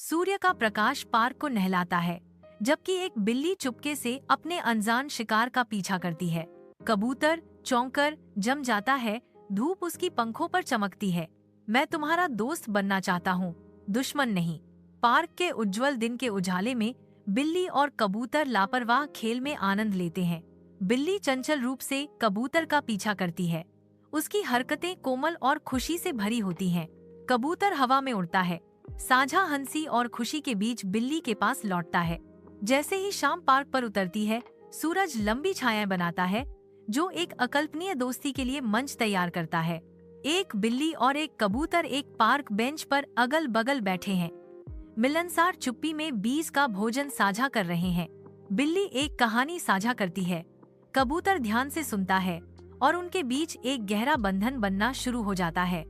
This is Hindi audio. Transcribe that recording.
सूर्य का प्रकाश पार्क को नहलाता है, जबकि एक बिल्ली चुपके से अपने अनजान शिकार का पीछा करती है। कबूतर चौंकर जम जाता है, धूप उसकी पंखों पर चमकती है। मैं तुम्हारा दोस्त बनना चाहता हूँ, दुश्मन नहीं। पार्क के उज्जवल दिन के उजाले में बिल्ली और कबूतर लापरवाह खेल में आनंद लेते हैं। बिल्ली चंचल रूप से कबूतर का पीछा करती है। उसकी हरकतें कोमल और खुशी से भरी होती हैं। कबूतर हवा में उड़ता है, साझा हंसी और खुशी के बीच बिल्ली के पास लौटता है। जैसे ही शाम पार्क पर उतरती है, सूरज लंबी छायाएं बनाता है, जो एक अकल्पनीय दोस्ती के लिए मंच तैयार करता है। एक बिल्ली और एक कबूतर एक पार्क बेंच पर अगल बगल बैठे हैं, मिलनसार चुप्पी में बीज का भोजन साझा कर रहे हैं। बिल्ली एक कहानी साझा करती है, कबूतर ध्यान से सुनता है और उनके बीच एक गहरा बंधन बनना शुरू हो जाता है।